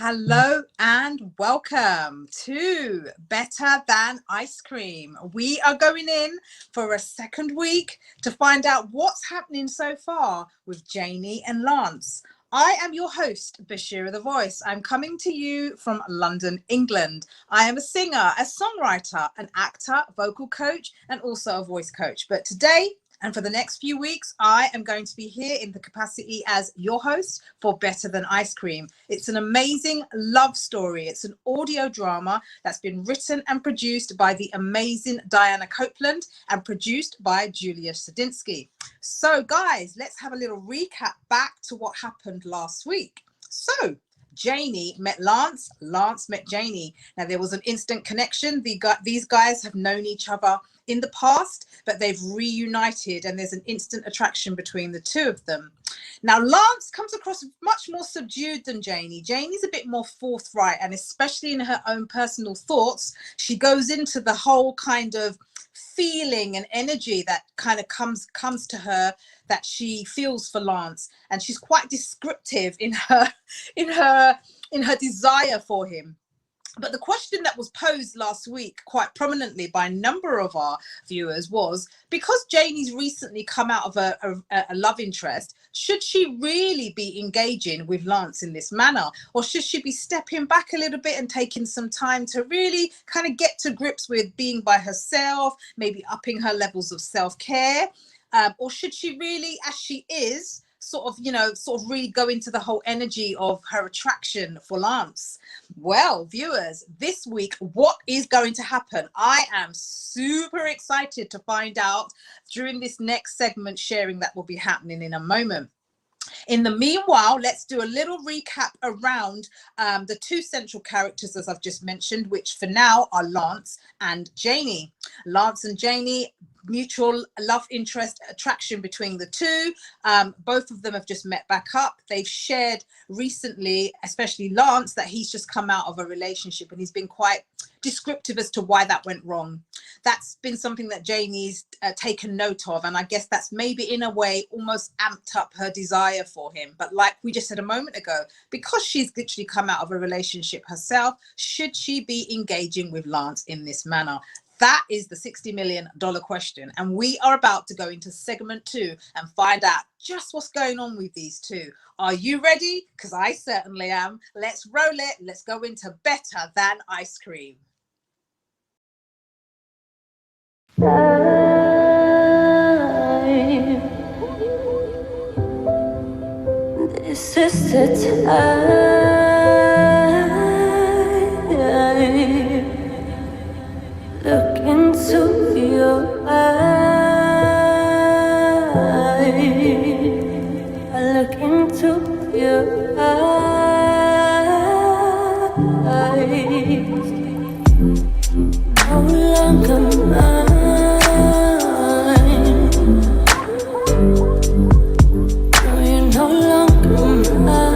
Hello and welcome to Better Than Ice Cream. We are going in for a second week to find out what's happening so far with Janie and Lance. I am your host, Bashira the Voice. I'm coming to you from London, England. I am a singer, a songwriter, an actor, vocal coach, and also a voice coach. But today, and for the next few weeks, I am going to be here in the capacity as your host for Better Than Ice Cream. It's an amazing love story. It's an audio drama that's been written and produced by the amazing Diana Copeland and produced by Julia Sadinsky. So guys, let's have a little recap back to what happened last week. So Janie met Lance, Lance met Janie. Now there was an instant connection. These guys have known each other in the past, but they've reunited and there's an instant attraction between the two of them. Now Lance comes across much more subdued than Janie. Janie's a bit more forthright, and especially in her own personal thoughts, she goes into the whole kind of feeling and energy that kind of comes to her that she feels for Lance, and she's quite descriptive in her desire for him. But the question that was posed last week quite prominently by a number of our viewers was, because Janie's recently come out of a love interest, should she really be engaging with Lance in this manner? Or should she be stepping back a little bit and taking some time to really kind of get to grips with being by herself, maybe upping her levels of self-care? Or should she really, as she is, sort of really go into the whole energy of her attraction for Lance? Well, viewers, this week, what is going to happen? I am super excited to find out during this next segment sharing that will be happening in a moment. In the meanwhile, let's do a little recap around the two central characters, as I've just mentioned, which for now are Lance and Janie. Lance and Janie, mutual love interest attraction between the two. Both of them have just met back up. They've shared recently, especially Lance, that he's just come out of a relationship and he's been quite descriptive as to why that went wrong. That's been something that Janie's taken note of, and I guess that's maybe in a way almost amped up her desire for him. But like we just said a moment ago, because she's literally come out of a relationship herself, should she be engaging with Lance in this manner? That is the $60 million question. And we are about to go into segment 2 and find out just what's going on with these two. Are you ready? Because I certainly am. Let's roll it. Let's go into Better Than Ice Cream. This is the time. Look into your eyes. I look into your eyes. No longer mine. No, you're no longer mine.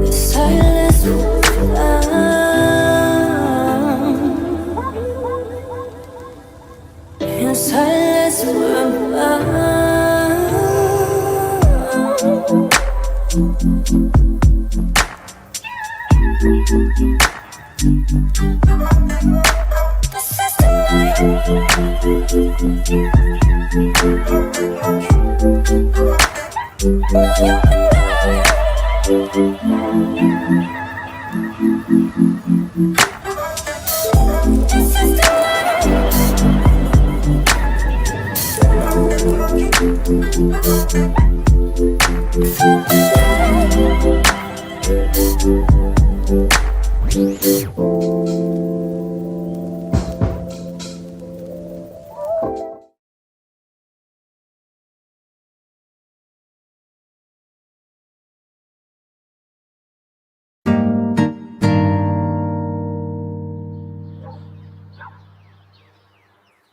The silence will fly. In silence will fly.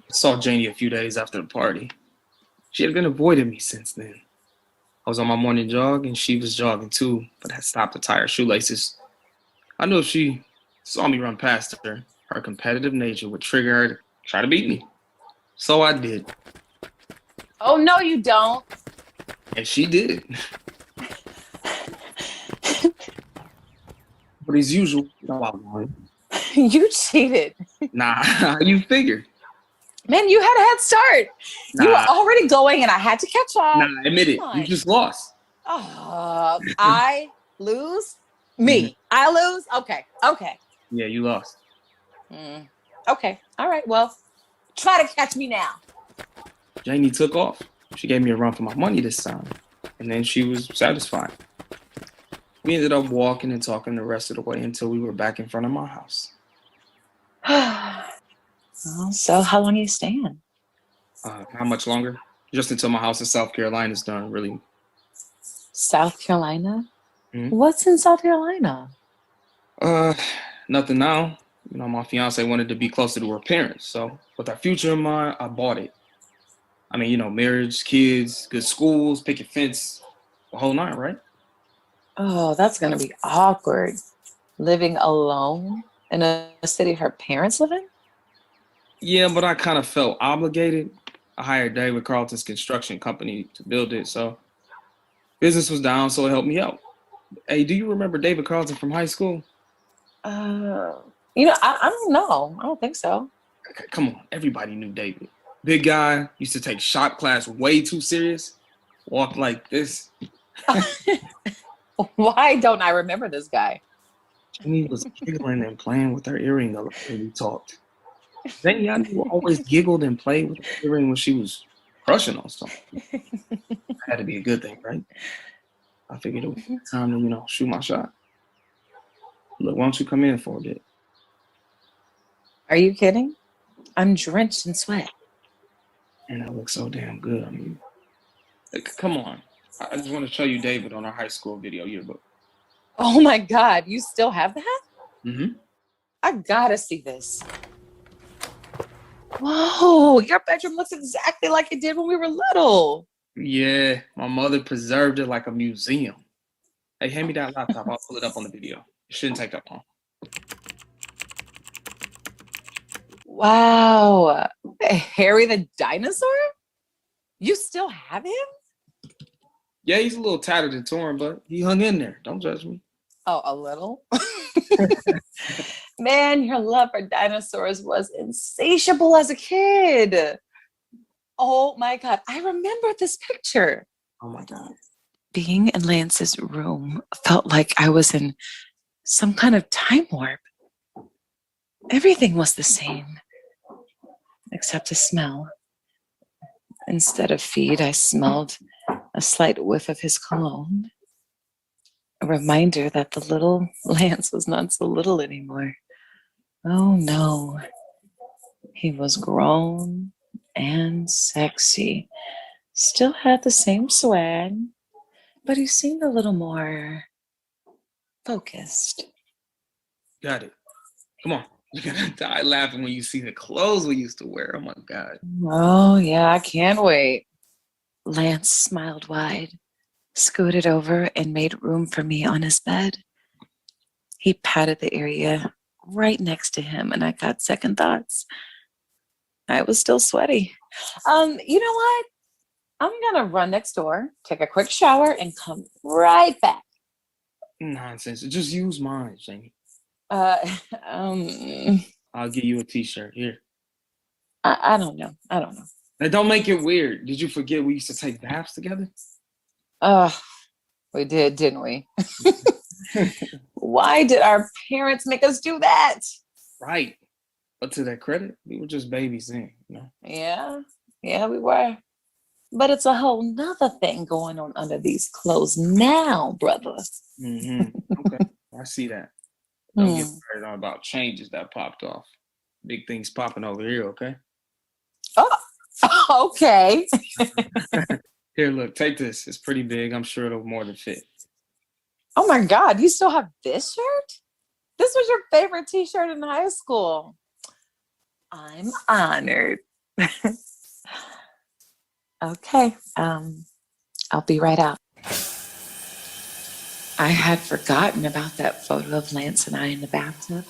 I saw Janie a few days after the party. She had been avoiding me since then. I was on my morning jog and she was jogging too, but had stopped to tie her shoelaces. I knew if she saw me run past her, her competitive nature would trigger her to try to beat me. So I did. Oh, no, you don't. And she did. But as usual, no, I won. You cheated. Nah, how you figure? Man, you had a head start. You were Nah, already going and I had to catch up. admit it. Come You on. just lost. I lose? Me. I lose? Okay. Yeah, you lost. Okay. All right. Well, try to catch me now. Janie took off. She gave me a run for my money this time. And then she was satisfied. We ended up walking and talking the rest of the way until we were back in front of my house. Well, so how long are you staying? Not much longer. Just until my house in South Carolina is done, really. South Carolina? Mhm. What's in South Carolina? Nothing now. You know, my fiance wanted to be closer to her parents. So with our future in mind, I bought it. I mean, you know, marriage, kids, good schools, picket fence, the whole nine, right? Oh, that's going to be awkward. Living alone in a city her parents live in? Yeah, but I kind of felt obligated. I hired David Carlton's construction company to build it, so business was down, so it helped me out. Hey, do you remember David Carlton from high school? I don't know. I don't think so. Come on, everybody knew David. Big guy, used to take shop class way too serious, walked like this. Why don't I remember this guy? Janie was giggling and playing with her earring a lot when we talked. Then Yanni always giggled and played with her earring when she was crushing on something. Had to be a good thing, right? I figured it was time to, shoot my shot. Look, why don't you come in for a bit? Are you kidding? I'm drenched in sweat. And I look so damn good on you. Come on. I just want to show you David on our high school video yearbook. Oh my God, you still have that? Mm-hmm. I gotta see this. Whoa, your bedroom looks exactly like it did when we were little. Yeah, my mother preserved it like a museum. Hey, hand me that laptop. I'll pull it up on the video. It shouldn't take that long. Wow. Harry the dinosaur? You still have him? Yeah, he's a little tattered and torn, but he hung in there. Don't judge me. Oh, a little? Man, your love for dinosaurs was insatiable as a kid. Oh my God, I remember this picture. Oh my God. Being in Lance's room felt like I was in some kind of time warp. Everything was the same, except the smell. Instead of feet, I smelled a slight whiff of his cologne. A reminder that the little Lance was not so little anymore. Oh no, he was grown and sexy. Still had the same swag, but he seemed a little more focused. Got it. Come on. You're going to die laughing when you see the clothes we used to wear. Oh my God. Oh yeah, I can't wait. Lance smiled wide, scooted over and made room for me on his bed. He patted the area right next to him and I got second thoughts. I was still sweaty. You know what? I'm gonna run next door, take a quick shower, and come right back. Nonsense. Just use mine, Janie. I'll give you a t-shirt. Here. I don't know. Now, don't make it weird. Did you forget we used to take baths together? We did, didn't we? Why did our parents make us do that? Right. But to their credit, we were just babies then, Yeah, we were. But it's a whole nother thing going on under these clothes now, brother. Mm-hmm. Okay, I see that. Don't get worried on about changes that popped off. Big things popping over here, okay? Oh, okay. Here, look, take this. It's pretty big. I'm sure it'll more than fit. Oh my God, you still have this shirt? This was your favorite t-shirt in high school. I'm honored. Okay, I'll be right out. I had forgotten about that photo of Lance and I in the bathtub.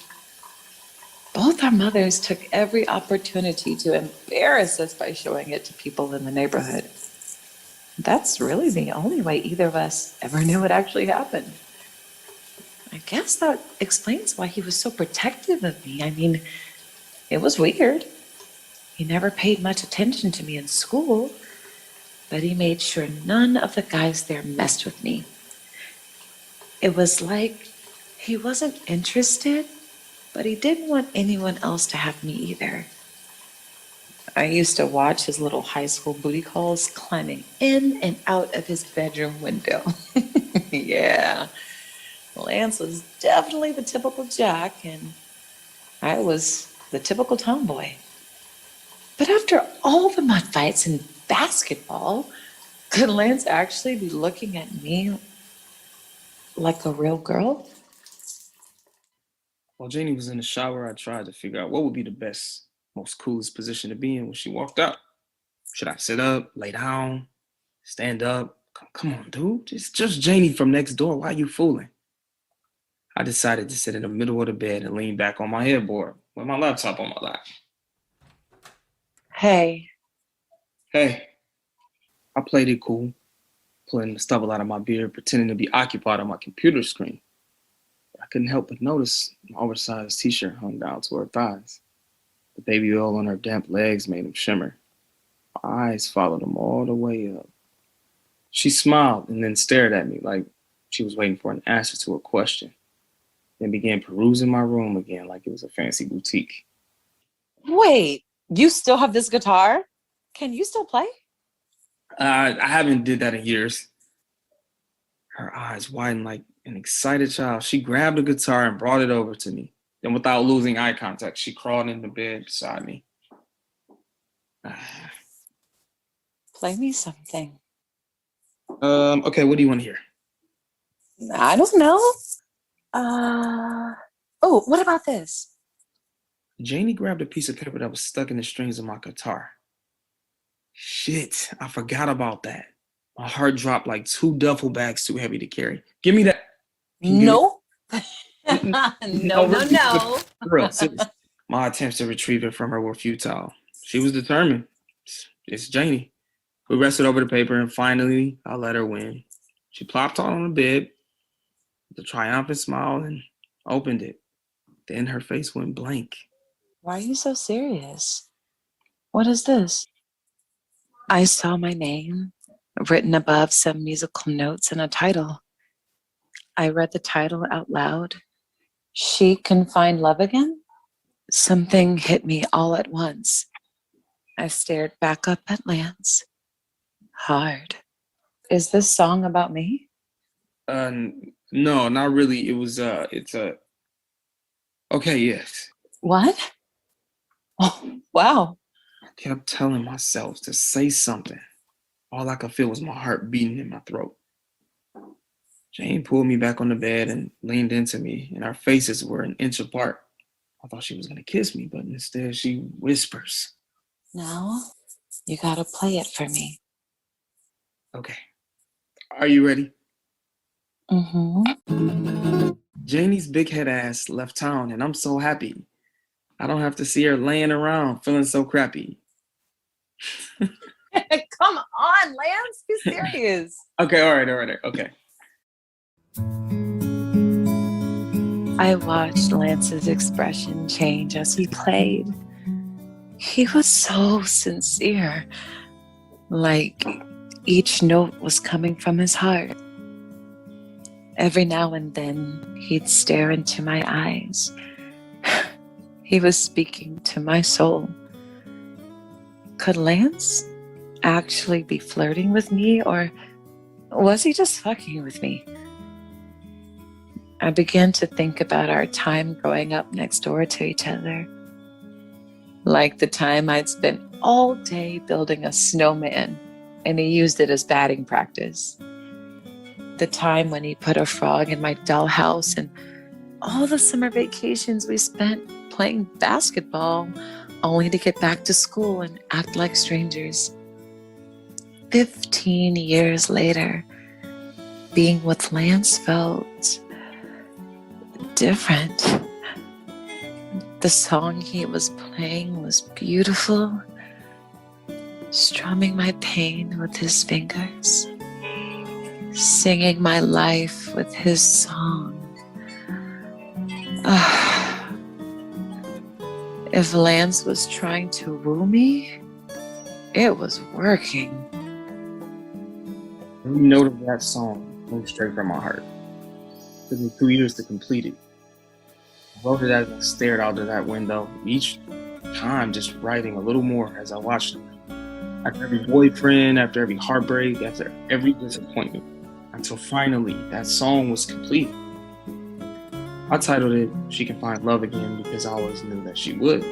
Both our mothers took every opportunity to embarrass us by showing it to people in the neighborhood. That's really the only way either of us ever knew what actually happened. I guess that explains why he was so protective of me. I mean, it was weird. He never paid much attention to me in school, but he made sure none of the guys there messed with me. It was like he wasn't interested, but he didn't want anyone else to have me either. I used to watch his little high school booty calls climbing in and out of his bedroom window. Yeah, Lance was definitely the typical jock, and I was the typical tomboy. But after all the mud fights and basketball, could Lance actually be looking at me like a real girl? While Janie was in the shower, I tried to figure out what would be the best, most coolest position to be in when she walked out. Should I sit up, lay down, stand up? Come on, dude. It's just Janie from next door. Why are you fooling? I decided to sit in the middle of the bed and lean back on my headboard with my laptop on my lap. Hey, Hey, I played it cool, pulling the stubble out of my beard, pretending to be occupied on my computer screen. I couldn't help but notice my oversized t-shirt hung down to her thighs. The baby oil on her damp legs made them shimmer. My eyes followed them all the way up. She smiled and then stared at me like she was waiting for an answer to a question, then began perusing my room again like it was a fancy boutique. wait, you still have this guitar? Can you still play? I haven't did that in years. Her eyes widened like an excited child. She grabbed the guitar and brought it over to me. Then without losing eye contact, she crawled into bed beside me. Play me something. Okay, what do you want to hear? I don't know. Oh, what about this? Janie grabbed a piece of paper that was stuck in the strings of my guitar. Shit, I forgot about that. My heart dropped like 2 duffel bags too heavy to carry. Give me that. No. No. For real, seriously. My attempts to retrieve it from her were futile. She was determined. It's Janie. We wrestled over the paper and finally I let her win. She plopped on the bed with a triumphant smile and opened it. Then her face went blank. Why are you so serious? What is this? I saw my name written above some musical notes and a title. I read the title out loud. She Can Find Love Again? Something hit me all at once. I stared back up at Lance. Hard. Is this song about me? No, not really. Okay, yes. What? Oh, wow. I kept telling myself to say something. All I could feel was my heart beating in my throat. Jane pulled me back on the bed and leaned into me, and our faces were an inch apart. I thought she was going to kiss me, but instead she whispers. Now, you gotta play it for me. Okay. Are you ready? Mm-hmm. Janie's big head ass left town, and I'm so happy. I don't have to see her laying around feeling so crappy. Come on, Lance, be serious. Okay, all right, okay. I watched Lance's expression change as he played. He was so sincere, like each note was coming from his heart. Every now and then, he'd stare into my eyes. He was speaking to my soul. Could Lance actually be flirting with me, or was he just fucking with me? I began to think about our time growing up next door to each other. Like the time I'd spent all day building a snowman and he used it as batting practice. The time when he put a frog in my dollhouse, and all the summer vacations we spent playing basketball only to get back to school and act like strangers. 15 years later, being with Lance felt different. The song he was playing was beautiful, strumming my pain with his fingers, singing my life with his song. If Lance was trying to woo me, it was working. Every note of that song came straight from my heart. It took me 2 years to complete it. I wrote it as I stared out of that window, each time just writing a little more as I watched it. After every boyfriend, after every heartbreak, after every disappointment, until finally that song was complete. I titled it She Can Find Love Again because I always knew that she would.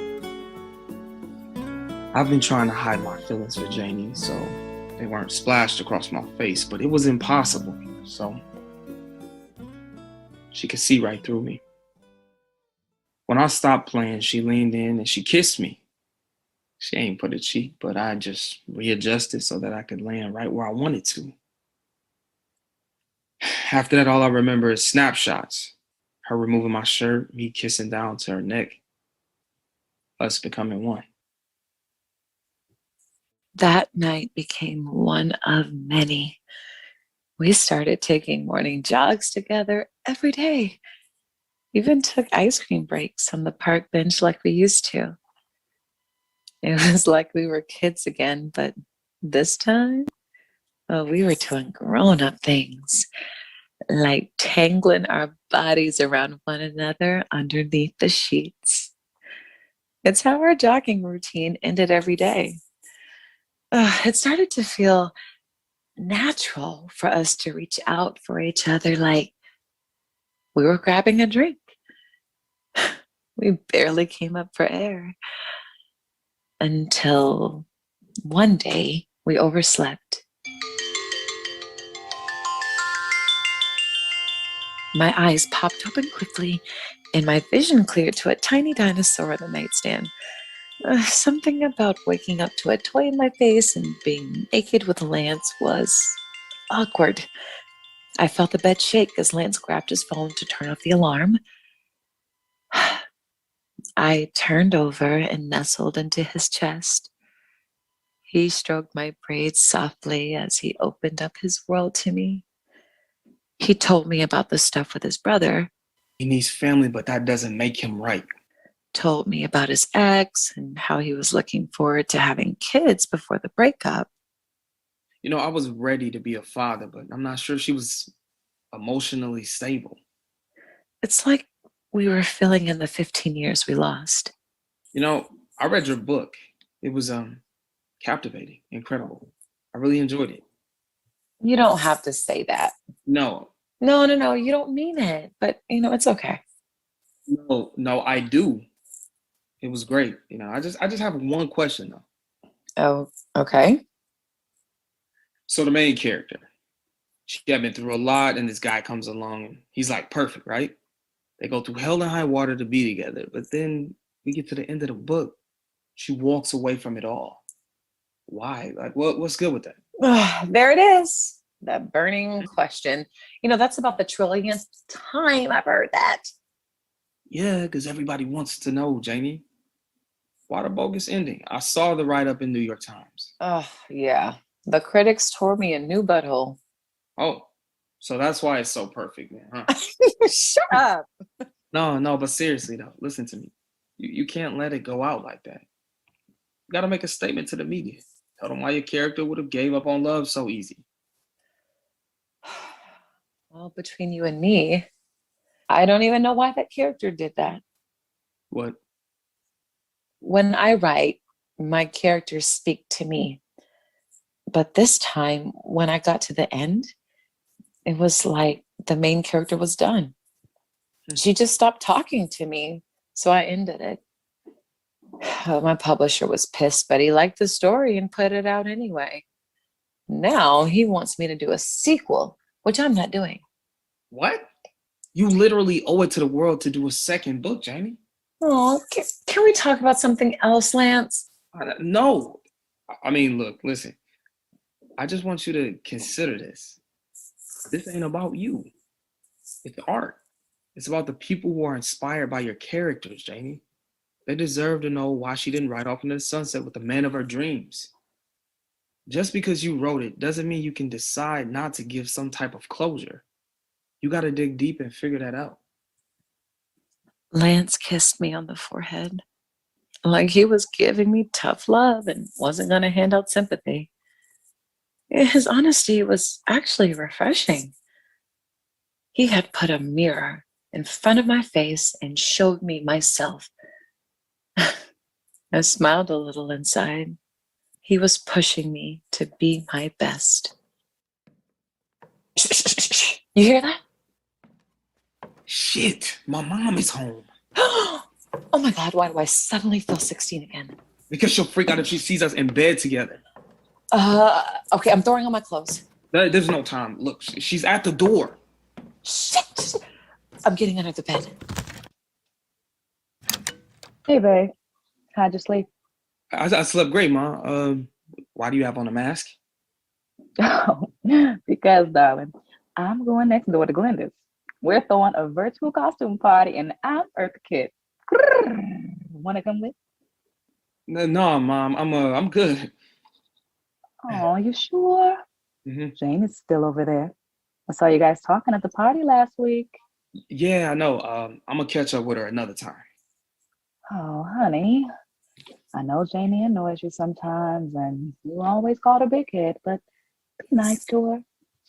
I've been trying to hide my feelings for Janie so they weren't splashed across my face, but it was impossible. So she could see right through me. When I stopped playing, she leaned in and she kissed me. She ain't put a cheek, but I just readjusted so that I could land right where I wanted to. After that, all I remember is snapshots. Her removing my shirt, me kissing down to her neck, us becoming one. That night became one of many. We started taking morning jogs together every day. Even took ice cream breaks on the park bench like we used to. It was like we were kids again, but this time, we were doing grown-up things, like tangling our bodies around one another underneath the sheets. It's how our jogging routine ended every day. It started to feel natural for us to reach out for each other like we were grabbing a drink. We barely came up for air until one day we overslept. My eyes popped open quickly and my vision cleared to a tiny dinosaur on the nightstand. Something about waking up to a toy in my face and being naked with Lance was awkward. I felt the bed shake as Lance grabbed his phone to turn off the alarm. I turned over and nestled into his chest. He stroked my braids softly as he opened up his world to me. He told me about the stuff with his brother. He needs family, but that doesn't make him right. Told me about his ex and how he was looking forward to having kids before the breakup. You know, I was ready to be a father, but I'm not sure she was emotionally stable. It's like we were filling in the 15 years we lost. You know, I read your book. It was captivating, incredible. I really enjoyed it. You don't have to say that. No, No, you don't mean it. But, it's okay. no, I do. It was great. You know, I just have one question though. Oh, okay. So the main character, she had been through a lot, and this guy comes along, and he's like perfect, right? They go through hell and high water to be together, but then we get to the end of the book, she walks away from it all. Why? Like, what's good with that? There it is. That burning question. That's about the trillionth time I've heard that. Yeah, because everybody wants to know, Janie. Why the bogus ending? I saw the write-up in New York Times. Oh, yeah. The critics tore me a new butthole. Oh, so that's why it's so perfect, man, huh? Shut up. No, but seriously though, listen to me. You can't let it go out like that. You gotta make a statement to the media. Tell them why your character would have gave up on love so easy. Well, between you and me, I don't even know why that character did that. What? When I write, my characters speak to me. But this time, when I got to the end, it was like the main character was done. She just stopped talking to me, so I ended it. My publisher was pissed, but he liked the story and put it out anyway. Now he wants me to do a sequel, which I'm not doing. What? You literally owe it to the world to do a second book, Janie. Oh, can we talk about something else, Lance? No. I mean, look, listen. I just want you to consider this. This ain't about you. It's art. It's about the people who are inspired by your characters, Janie. They deserve to know why she didn't ride off into the sunset with the man of her dreams. Just because you wrote it doesn't mean you can decide not to give some type of closure. You got to dig deep and figure that out. Lance kissed me on the forehead, like he was giving me tough love and wasn't going to hand out sympathy. His honesty was actually refreshing. He had put a mirror in front of my face and showed me myself. I smiled a little inside. He was pushing me to be my best. You hear that? Shit, my mom is home. Oh my God, why do I suddenly feel 16 again? Because she'll freak out if she sees us in bed together. Okay, I'm throwing on my clothes. There's no time. Look, she's at the door. Shit! I'm getting under the bed. Hey, babe. How'd you sleep? I slept great, Ma. Why do you have on a mask? Oh, because, darling, I'm going next door to Glenda's. We're throwing a virtual costume party, and I'm Eartha Kitt. Want to come with? No, Mom. I'm good. Oh, you sure? Mm-hmm. Jane is still over there. I saw you guys talking at the party last week. Yeah, I know. I'm gonna catch up with her another time. Oh, honey. I know Janie annoys you sometimes, and you always call her big head, but be nice to her.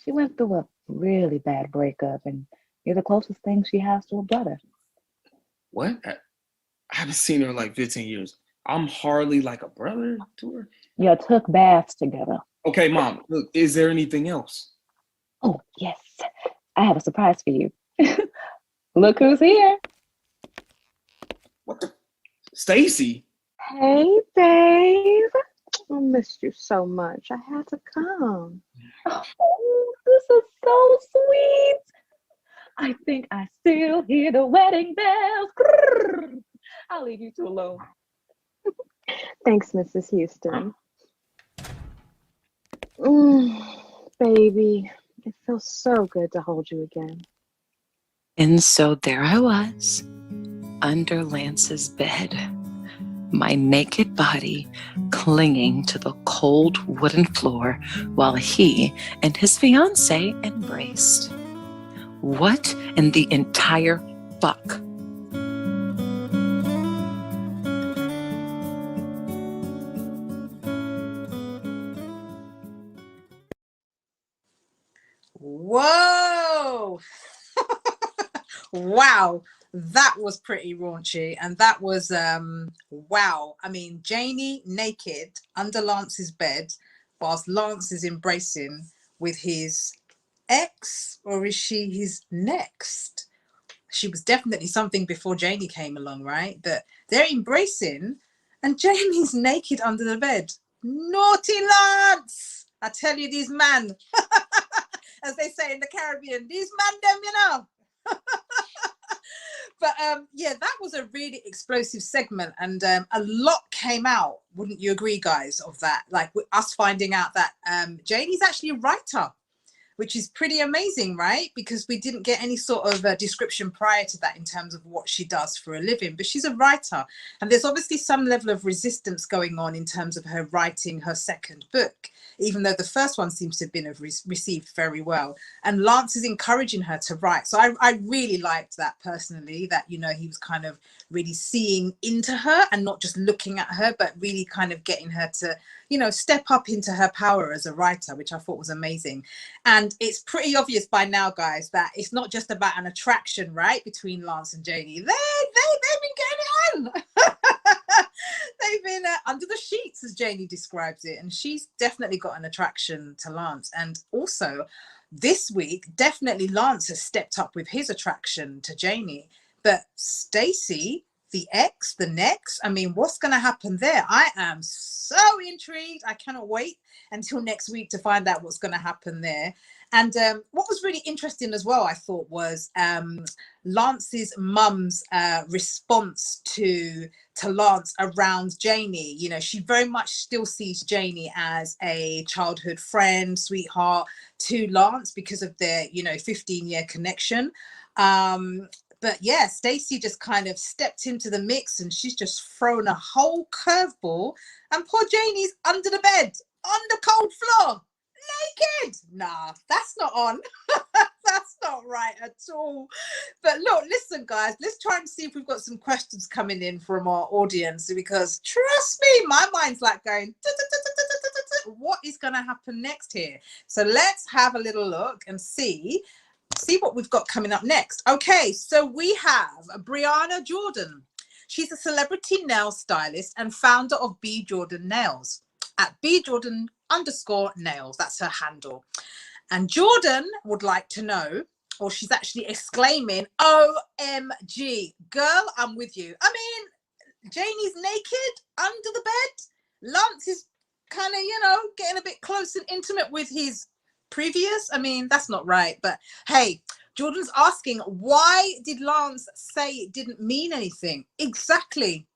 She went through a really bad breakup, and you're the closest thing she has to a brother. What? I haven't seen her in like 15 years. I'm hardly like a brother to her. You took baths together. Okay, Mom. Look, is there anything else? Oh, yes. I have a surprise for you. Look who's here. What the? Stacy? Hey, babe. I missed you so much. I had to come. Oh, this is so sweet. I think I still hear the wedding bells. Grrr. I'll leave you two alone. Thanks, Mrs. Houston. Baby, it feels so good to hold you again. And so there I was, under Lance's bed, my naked body clinging to the cold wooden floor while he and his fiancée embraced. What in the entire fuck? Whoa. Wow, that was pretty raunchy, and that was wow. I mean, Janie naked under Lance's bed whilst Lance is embracing with his ex, or is she his next? She was definitely something before Janie came along, right? But they're embracing and Jamie's naked under the bed. Naughty Lance! I tell you, these man, as they say in the Caribbean, these man them, you know. But yeah, that was a really explosive segment, and a lot came out, wouldn't you agree, guys, of that? Like with us finding out that Janie's actually a writer, which is pretty amazing, right? Because we didn't get any sort of description prior to that in terms of what she does for a living, but she's a writer. And there's obviously some level of resistance going on in terms of her writing her second book, even though the first one seems to have been received very well. And Lance is encouraging her to write. So I really liked that personally, that, you know, he was kind of really seeing into her and not just looking at her, but really kind of getting her to, you know, step up into her power as a writer, which I thought was amazing. And it's pretty obvious by now, guys, that it's not just about an attraction, right, between Lance and Janie. They've been getting it on. They've been under the sheets, as Janie describes it, and she's definitely got an attraction to Lance. And also this week, definitely Lance has stepped up with his attraction to Janie. But Stacey, the ex, the next, I mean, what's going to happen there? I am so intrigued. I cannot wait until next week to find out what's going to happen there. And what was really interesting as well, I thought, was Lance's mum's response to Lance around Janie. You know, she very much still sees Janie as a childhood friend, sweetheart to Lance because of their, you know, 15-year connection. But yeah, Stacey just kind of stepped into the mix and she's just thrown a whole curveball, and poor Janie's under the bed, under cold floor, naked. Nah, that's not on. That's not right at all. But look, listen, guys, let's try and see if we've got some questions coming in from our audience, because trust me, my mind's like going, what is going to happen next here? So let's have a little look and see what we've got coming up next. Okay, so we have Brianna Jordan. She's a celebrity nail stylist and founder of B Jordan Nails at BJordan_nails. That's her handle. And Jordan would like to know, or she's actually exclaiming, OMG, girl, I'm with you. I mean, Janie's naked under the bed. Lance is kind of, getting a bit close and intimate with his previous. I mean, that's not right. But hey, Jordan's asking, why did Lance say it didn't mean anything? Exactly.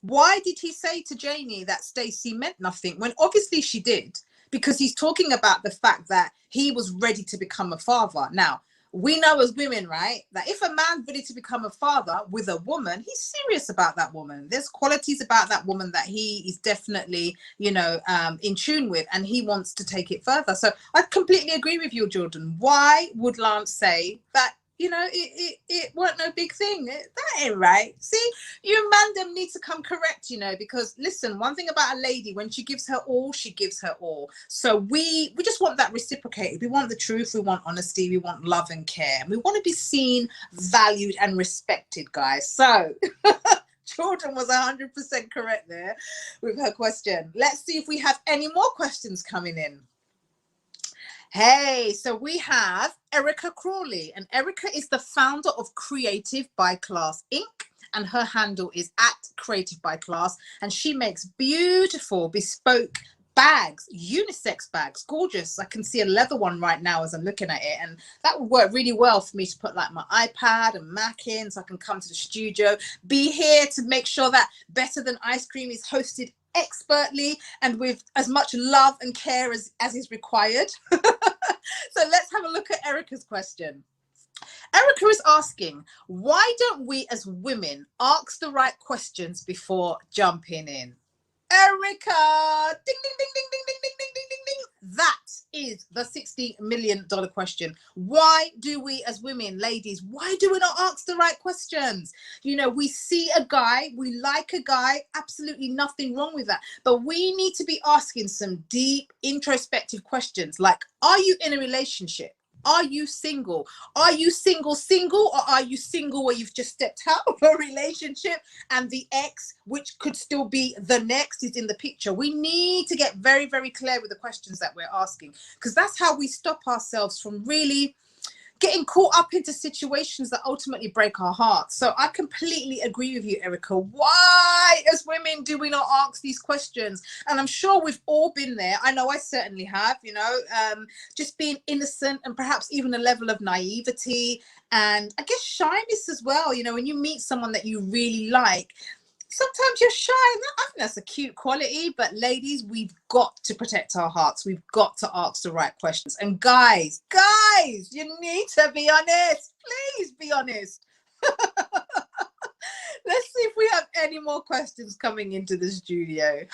Why did he say to Janie that Stacey meant nothing when obviously she did? Because he's talking about the fact that he was ready to become a father. Now, we know as women, right, that if a man's ready to become a father with a woman, he's serious about that woman. There's qualities about that woman that he is definitely, in tune with, and he wants to take it further. So I completely agree with you, Jordan. Why would Lance say that, it weren't no big thing? That ain't right. See, you man them need to come correct, because listen, one thing about a lady, when she gives her all, she gives her all. So we just want that reciprocated. We want the truth, we want honesty, we want love and care. We want to be seen, valued and respected, guys. So Jordan was 100% correct there with her question. Let's see if we have any more questions coming in. Hey, so we have Erica Crawley, and Erica is the founder of Creative by Class Inc. and her handle is @Creative by Class, and she makes beautiful bespoke bags, unisex bags, gorgeous. I can see a leather one right now as I'm looking at it, and that would work really well for me to put like my iPad and Mac in, so I can come to the studio, be here to make sure that Better Than Ice Cream is hosted expertly and with as much love and care as is required. So let's have a look at Erica's question. Erica is asking, why don't we as women ask the right questions before jumping in? Erica, ding, ding, ding, ding, ding, ding, ding, ding, ding, ding, ding. That is the $60 million question. Why do we as women, ladies, why do we not ask the right questions? We see a guy, we like a guy, absolutely nothing wrong with that. But we need to be asking some deep introspective questions like, are you in a relationship? Are you single? Are you single, or are you single where you've just stepped out of a relationship and the ex, which could still be the next, is in the picture? We need to get very, very clear with the questions that we're asking, because that's how we stop ourselves from really getting caught up into situations that ultimately break our hearts. So I completely agree with you, Erica. Why, as women, do we not ask these questions? And I'm sure we've all been there. I know I certainly have, just being innocent and perhaps even a level of naivety and I guess shyness as well. When you meet someone that you really like, sometimes you're shy. I think that's a cute quality, but ladies, we've got to protect our hearts. We've got to ask the right questions. And guys, you need to be honest. Please be honest. Let's see if we have any more questions coming into the studio.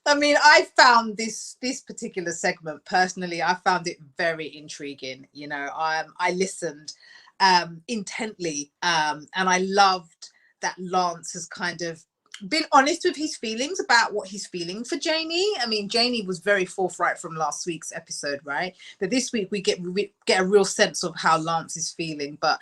I mean, I found this particular segment, personally, I found it very intriguing. I listened intently, and I loved that Lance has kind of been honest with his feelings about what he's feeling for Janie. I mean, Janie was very forthright from last week's episode, right? But this week we get a real sense of how Lance is feeling. But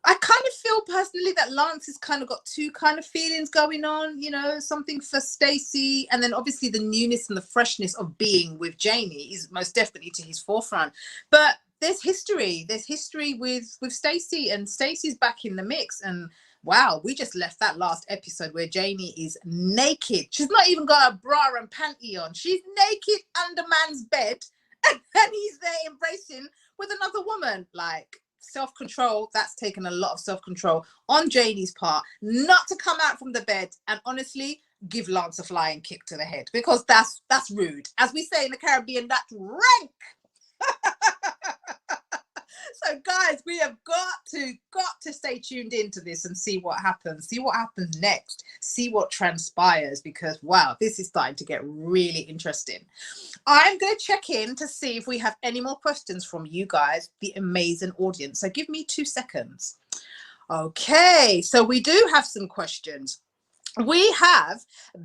I kind of feel personally that Lance has kind of got two kind of feelings going on, something for Stacey, and then obviously the newness and the freshness of being with Janie is most definitely to his forefront. But there's history with Stacey, and Stacey's back in the mix. And wow, we just left that last episode where Janie is naked. She's not even got a bra and panty on. She's naked under man's bed, and he's there embracing with another woman. Like, self-control, that's taken a lot of self-control on Janie's part, not to come out from the bed and honestly give Lance a flying kick to the head, because that's rude. As we say in the Caribbean, that's rank. So So guys, we have got to stay tuned into this and see what happens next, see what transpires, because wow, this is starting to get really interesting. I'm going to check in to see if we have any more questions from you guys, the amazing audience. So give me 2 seconds. Okay, so we do have some questions. We have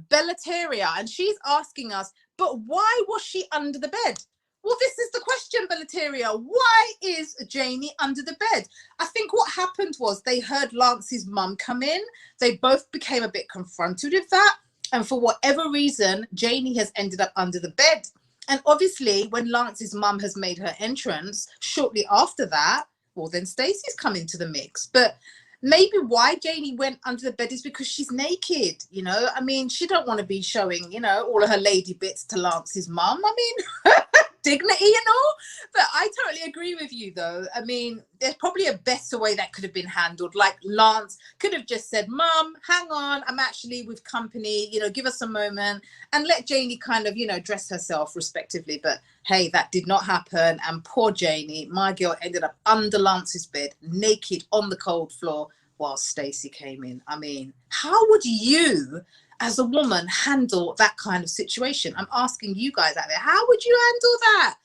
Bellateria, and she's asking us, but why was she under the bed? Well, this is the question, Bellateria. Why is Janie under the bed? I think what happened was they heard Lance's mum come in. They both became a bit confronted with that. And for whatever reason, Janie has ended up under the bed. And obviously, when Lance's mum has made her entrance, shortly after that, well, then Stacey's come into the mix. But maybe why Janie went under the bed is because she's naked, you know? I mean, she don't want to be showing, you know, all of her lady bits to Lance's mum. I mean, dignity and all. But I totally agree with you, though. I mean, there's probably a better way that could have been handled. Like Lance could have just said, Mum, hang on, I'm actually with company, you know, give us a moment, and let Janie kind of, you know, dress herself respectively. But hey, that did not happen. And poor Janie, my girl, ended up under Lance's bed, naked on the cold floor while Stacey came in. I mean, how would you, as a woman, handle that kind of situation? I'm asking you guys out there, how would you handle that?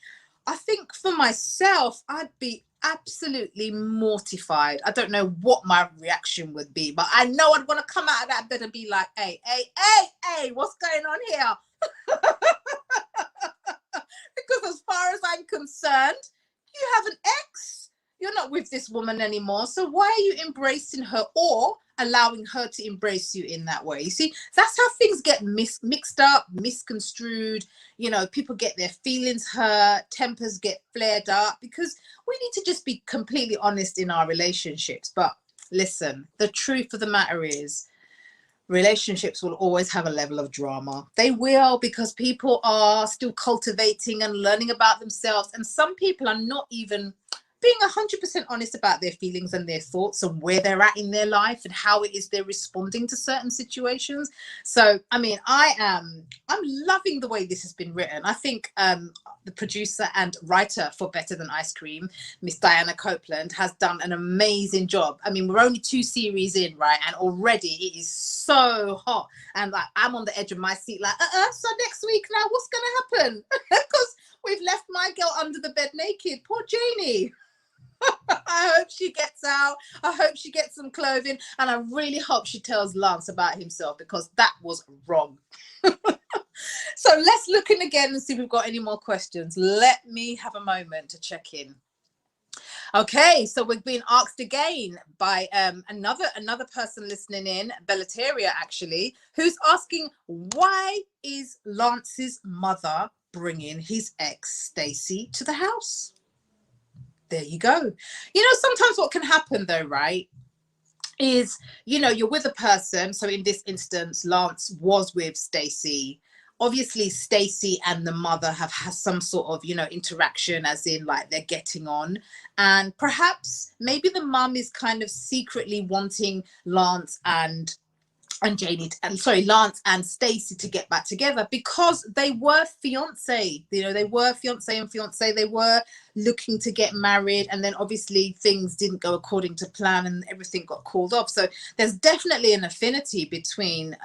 I think for myself, I'd be absolutely mortified. I don't know what my reaction would be, but I know I'd want to come out of that bed and be like, hey, what's going on here? Because as far as I'm concerned, you have an ex. You're not with this woman anymore. So why are you embracing her or allowing her to embrace you in that way? You see, that's how things get mixed up, misconstrued. You know, people get their feelings hurt, tempers get flared up, because we need to just be completely honest in our relationships. But listen, the truth of the matter is, relationships will always have a level of drama. They will, because people are still cultivating and learning about themselves. And some people are not even being 100% honest about their feelings and their thoughts and where they're at in their life and how it is they're responding to certain situations. So, I mean, I'm loving the way this has been written. I think the producer and writer for Better Than Ice Cream, Miss Diana Copeland, has done an amazing job. I mean, we're only 2 series in, right? And already it is so hot. And like, I'm on the edge of my seat like, so next week now, what's going to happen? Because we've left my girl under the bed naked. Poor Janie. I hope she gets out. I hope she gets some clothing. And I really hope she tells Lance about himself, because that was wrong. So let's look in again and see if we've got any more questions. Let me have a moment to check in. Okay, so we've been asked again by another person listening in, Bellateria actually, who's asking, why is Lance's mother bringing his ex Stacey to the house? There you go. You know, sometimes what can happen though, right, is, you know, you're with a person. So in this instance, Lance was with Stacey. Obviously, Stacey and the mother have had some sort of, you know, interaction, as in like they're getting on. And perhaps maybe the mum is kind of secretly wanting Lance and Janie, Lance and Stacey to get back together, because they were fiance. You know, they were fiance and fiance. They were looking to get married, and then obviously things didn't go according to plan, and everything got called off. So there's definitely an affinity between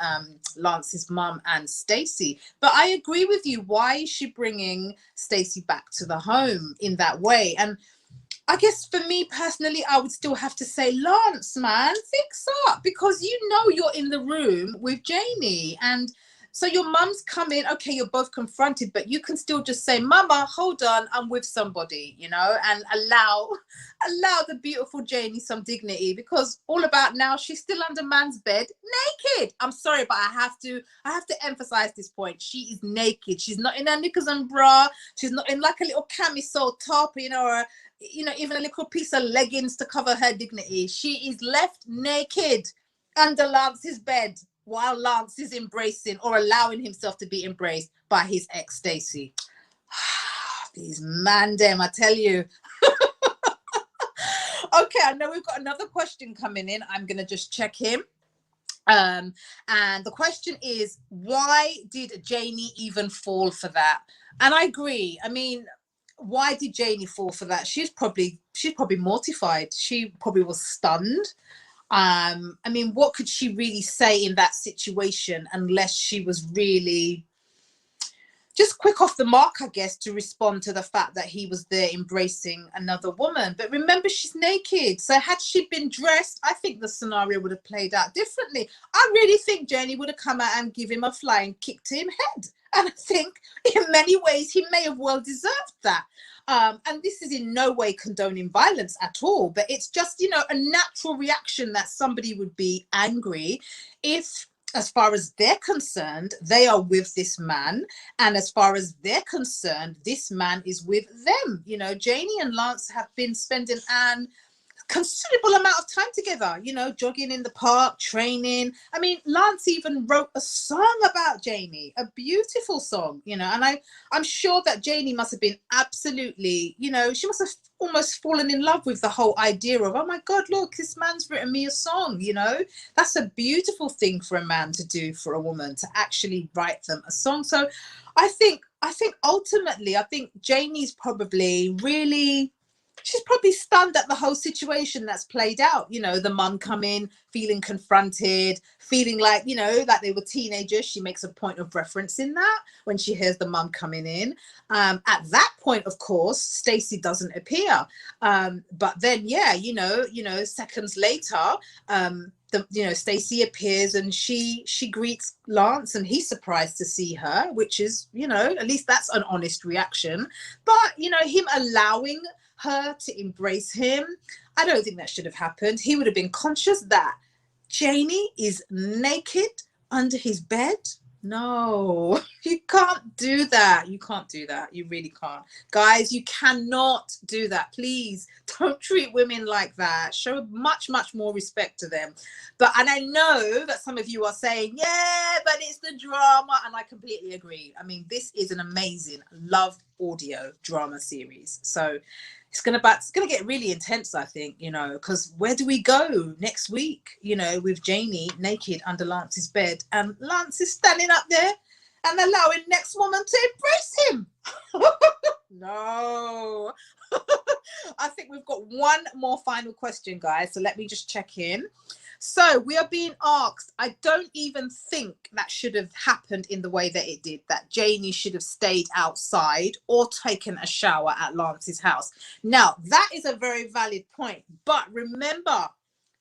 Lance's mum and Stacey. But I agree with you. Why is she bringing Stacey back to the home in that way? And I guess for me personally, I would still have to say, Lance, man, fix up, because you know you're in the room with Janie. And so your mum's come in, okay, you're both confronted, but you can still just say, Mama, hold on, I'm with somebody, you know, and allow the beautiful Janie some dignity, because all about now, she's still under man's bed, naked. I'm sorry, but I have to emphasize this point. She is naked. She's not in her knickers and bra. She's not in like a little camisole top, you know, or even a little piece of leggings to cover her dignity. She is left naked under Lance's bed while Lance is embracing or allowing himself to be embraced by his ex Stacey. These man them, I tell you. Okay, I know we've got another question coming in. I'm going to just check him. And the question is, why did Janie even fall for that? And I agree. I mean, why did Janie fall for that? She's probably mortified. She probably was stunned. I mean, what could she really say in that situation unless she was really just quick off the mark, I guess, to respond to the fact that he was there embracing another woman. But remember, she's naked. So had she been dressed, I think the scenario would have played out differently. I really think Janie would have come out and give him a flying kick to him head. And I think in many ways, he may have well deserved that. And this is in no way condoning violence at all, but it's just, you know, a natural reaction that somebody would be angry if, as far as they're concerned, they are with this man. And as far as they're concerned, this man is with them. You know, Janie and Lance have been spending an considerable amount of time together, you know, jogging in the park, training. I mean, Lance even wrote a song about Janie, a beautiful song, you know, and I'm sure that Janie must have been absolutely, you know, she must have almost fallen in love with the whole idea of, oh my God, look, this man's written me a song, you know. That's a beautiful thing for a man to do for a woman, to actually write them a song. So I think ultimately, I think Janie's probably really, she's probably stunned at the whole situation that's played out. You know, the mum coming, feeling confronted, feeling like, you know, like they were teenagers. She makes a point of reference in that when she hears the mum coming in. At that point, of course, Stacey doesn't appear. But then, yeah, you know, seconds later, Stacey appears and she greets Lance, and he's surprised to see her, which is, you know, at least that's an honest reaction. But, you know, him allowing her to embrace him, I don't think that should have happened. He would have been conscious that Janie is naked under his bed. No, you can't do that. You can't do that. You really can't. Guys, you cannot do that. Please don't treat women like that. Show much, much more respect to them. And I know that some of you are saying, yeah, but it's the drama. And I completely agree. I mean, this is an amazing love audio drama series. So it's gonna get really intense, I think, you know, because where do we go next week, you know, with Janie naked under Lance's bed, and Lance is standing up there and allowing next woman to embrace him? No. I think we've got one more final question, guys, so let me just check in. So we are being asked, I don't even think that should have happened in the way that it did, that Janie should have stayed outside or taken a shower at Lance's house. Now, that is a very valid point. But remember,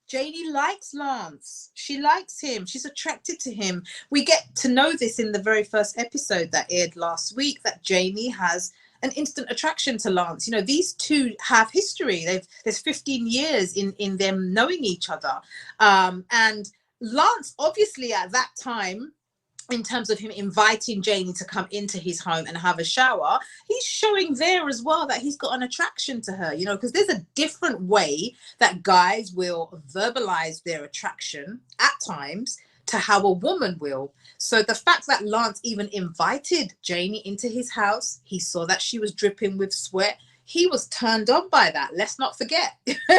Janie likes Lance. She likes him. She's attracted to him. We get to know this in the very first episode that aired last week, that Janie has an instant attraction to Lance. You know, these two have history. There's 15 years in them knowing each other. And Lance, obviously at that time, in terms of him inviting Janie to come into his home and have a shower, he's showing there as well that he's got an attraction to her, you know, because there's a different way that guys will verbalize their attraction at times to how a woman will. So the fact that Lance even invited Janie into his house, he saw that she was dripping with sweat. He was turned on by that. Let's not forget.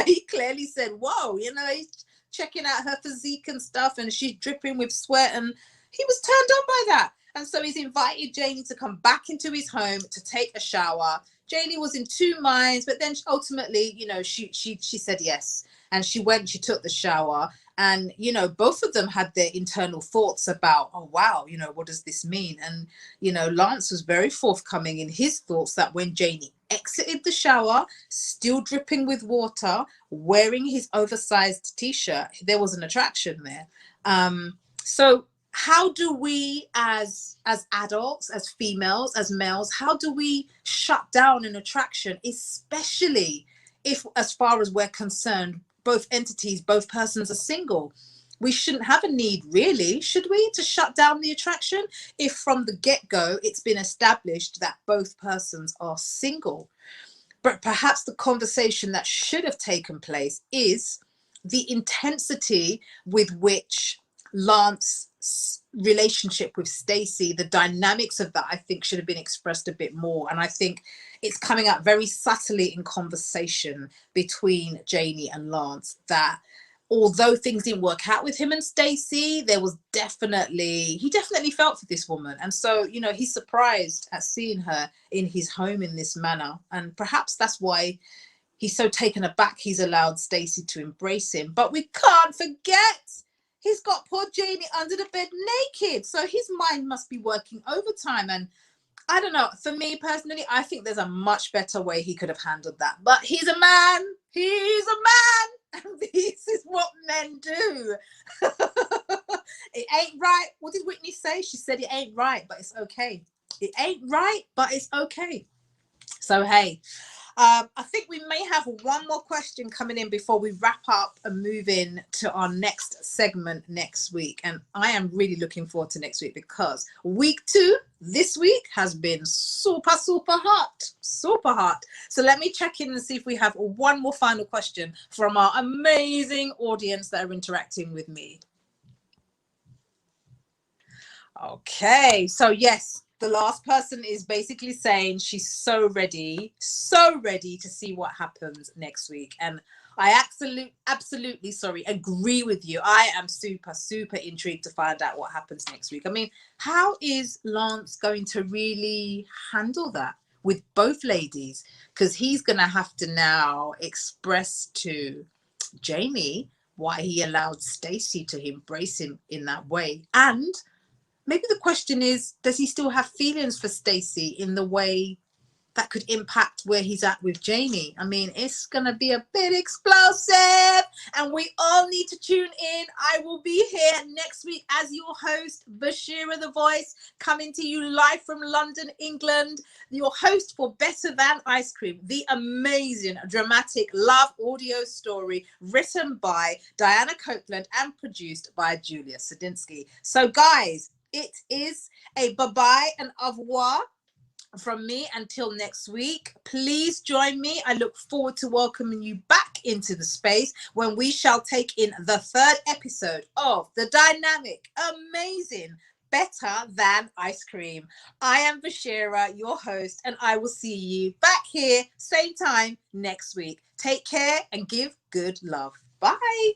He clearly said, whoa, you know, he's checking out her physique and stuff, and she's dripping with sweat, and he was turned on by that. And so he's invited Janie to come back into his home to take a shower. Janie was in two minds, but then ultimately, you know, she said yes. And she took the shower. And, you know, both of them had their internal thoughts about, oh, wow, you know, what does this mean? And, you know, Lance was very forthcoming in his thoughts that when Janie exited the shower, still dripping with water, wearing his oversized T-shirt, there was an attraction there. So how do we as adults, as females, as males, how do we shut down an attraction, especially if, as far as we're concerned, both entities, both persons are single? We shouldn't have a need, really, should we, to shut down the attraction if from the get-go it's been established that both persons are single? But perhaps the conversation that should have taken place is the intensity with which Lance's relationship with Stacey, the dynamics of that, I think should have been expressed a bit more. And I think it's coming out very subtly in conversation between Janie and Lance that although things didn't work out with him and Stacey, he definitely felt for this woman. And so, you know, he's surprised at seeing her in his home in this manner. And perhaps that's why he's so taken aback he's allowed Stacey to embrace him. But we can't forget, he's got poor Janie under the bed naked. So his mind must be working overtime. And I don't know, for me personally, I think there's a much better way he could have handled that. But he's a man. He's a man. And this is what men do. It ain't right. What did Whitney say? She said it ain't right, but it's okay. It ain't right, but it's okay. So, hey, I think we may have one more question coming in before we wrap up and move in to our next segment next week. And I am really looking forward to next week because week 2 this week has been super, super hot. Super hot. So let me check in and see if we have one more final question from our amazing audience that are interacting with me. Okay, so yes, the last person is basically saying she's so ready to see what happens next week. And I absolutely agree with you. I am super, super intrigued to find out what happens next week. I mean, how is Lance going to really handle that with both ladies? Because he's going to have to now express to Janie why he allowed Stacey to embrace him in that way. And maybe the question is, does he still have feelings for Stacey in the way that could impact where he's at with Janie? I mean, it's going to be a bit explosive and we all need to tune in. I will be here next week as your host, Bashira the Voice, coming to you live from London, England, your host for Better Than Ice Cream, the amazing dramatic love audio story written by Diana Copeland and produced by Julia Sadinsky. So guys, it is a bye-bye and au revoir from me until next week. Please join me. I look forward to welcoming you back into the space when we shall take in the 3rd episode of the dynamic, amazing Better Than Ice Cream. I am Bashira, your host, and I will see you back here, same time next week. Take care and give good love. Bye.